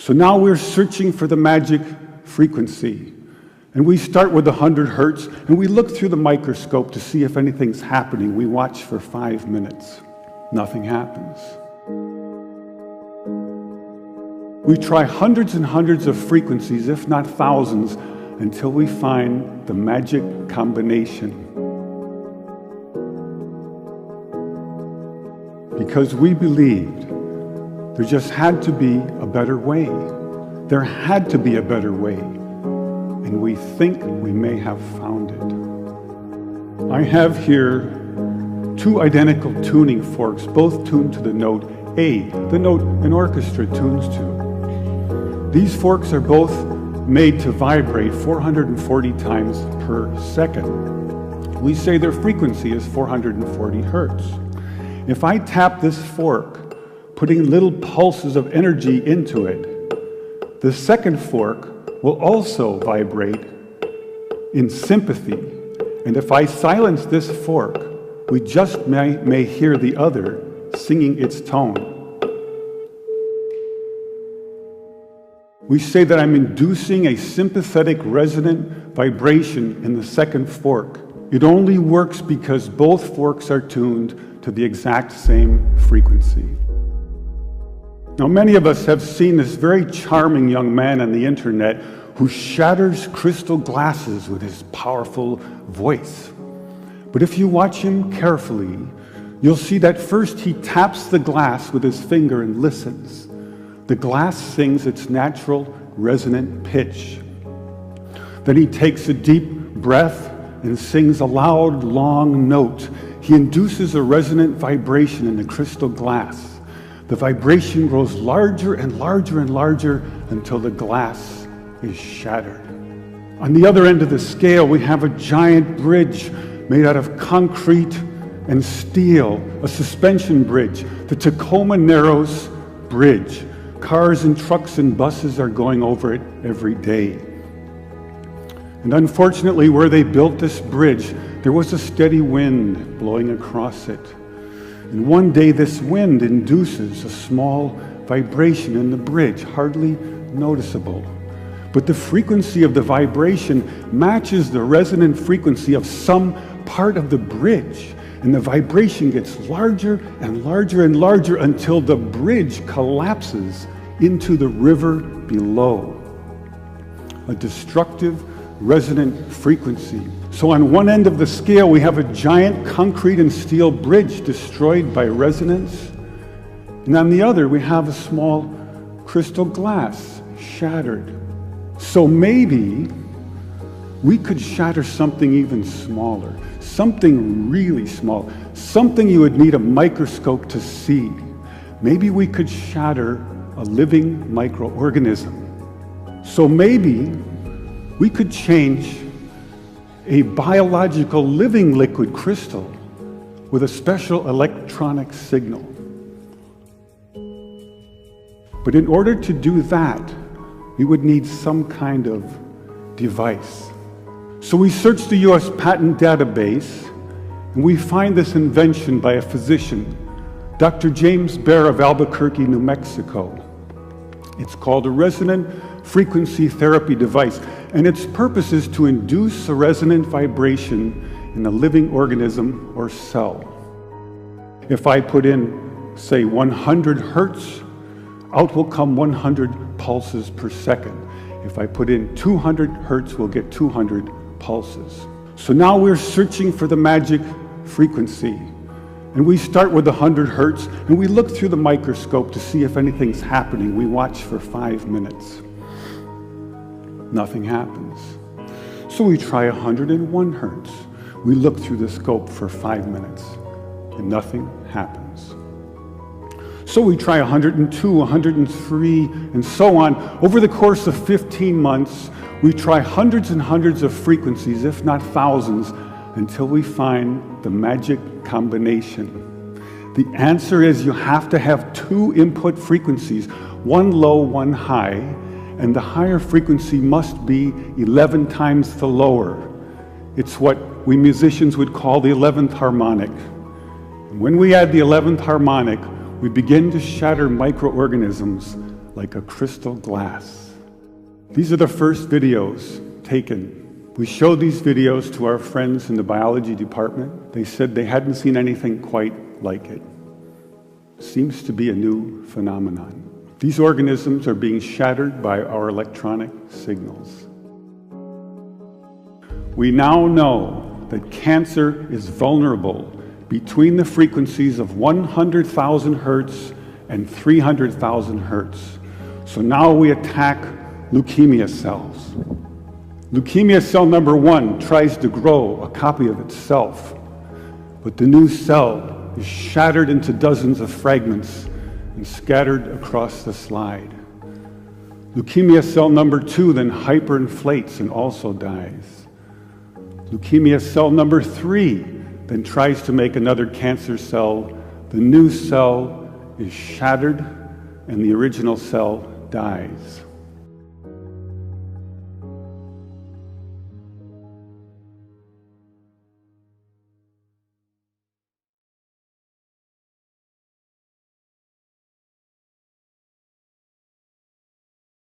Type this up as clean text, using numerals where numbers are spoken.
So now we're searching for the magic frequency. And we start with 100 hertz, and we look through the microscope to see if anything's happening. We watch for 5 minutes. Nothing happens. We try hundreds and hundreds of frequencies, if not thousands, until we find the magic combination. Because we believed there just had to be a better way. There had to be a better way. And we think we may have found it. I have here 2 identical tuning forks, both tuned to the note A, the note an orchestra tunes to. These forks are both made to vibrate 440 times per second. We say their frequency is 440 hertz. If I tap this fork, putting little pulses of energy into it, the second fork will also vibrate in sympathy. And if I silence this fork, we just may hear the other singing its tone. We say that I'm inducing a sympathetic resonant vibration in the second fork. It only works because both forks are tuned to the exact same frequency. Now, many of us have seen this very charming young man on the internet who shatters crystal glasses with his powerful voice. But if you watch him carefully, you'll see that first he taps the glass with his finger and listens. The glass sings its natural resonant pitch. Then he takes a deep breath and sings a loud, long note. He induces a resonant vibration in the crystal glass. The vibration grows larger and larger and larger until the glass is shattered. On the other end of the scale, we have a giant bridge made out of concrete and steel, a suspension bridge, the Tacoma Narrows Bridge. Cars and trucks and buses are going over it every day. And unfortunately, where they built this bridge, there was a steady wind blowing across it. And one day this wind induces a small vibration in the bridge, hardly noticeable. But the frequency of the vibration matches the resonant frequency of some part of the bridge. And the vibration gets larger and larger and larger until the bridge collapses into the river below. A destructive resonant frequency. So on one end of the scale, we have a giant concrete and steel bridge destroyed by resonance. And on the other, we have a small crystal glass shattered. So maybe we could shatter something even smaller, something really small, something you would need a microscope to see. Maybe we could shatter a living microorganism. So maybe we could change a biological living liquid crystal with a special electronic signal. But in order to do that, we would need some kind of device. So we search the US patent database, and we find this invention by a physician, Dr. James Bear of Albuquerque, New Mexico. It's called a resonant frequency therapy device, and its purpose is to induce a resonant vibration in a living organism or cell. If I put in, say, 100 hertz, out will come 100 pulses per second. If I put in 200 hertz, we'll get 200 pulses. So now we're searching for the magic frequency. And we start with 100 hertz, and we look through the microscope to see if anything's happening. We watch for 5 minutes. Nothing happens. So we try 101 hertz. We look through the scope for 5 minutes, and nothing happens. So we try 102, 103, and so on. Over the course of 15 months, we try hundreds and hundreds of frequencies, if not thousands, until we find the magic combination. The answer is you have to have 2 input frequencies, one low, one high, and the higher frequency must be 11 times the lower. It's what we musicians would call the 11th harmonic. And when we add the 11th harmonic, we begin to shatter microorganisms like a crystal glass. These are the first videos taken. We showed these videos to our friends in the biology department. They said they hadn't seen anything quite like it. Seems to be a new phenomenon. These organisms are being shattered by our electronic signals. We now know that cancer is vulnerable between the frequencies of 100,000 hertz and 300,000 hertz. So now we attack leukemia cells. Leukemia cell number 1 tries to grow a copy of itself, but the new cell is shattered into dozens of fragments and scattered across the slide. Leukemia cell number 2 then hyperinflates and also dies. Leukemia cell number 3 then tries to make another cancer cell. The new cell is shattered and the original cell dies.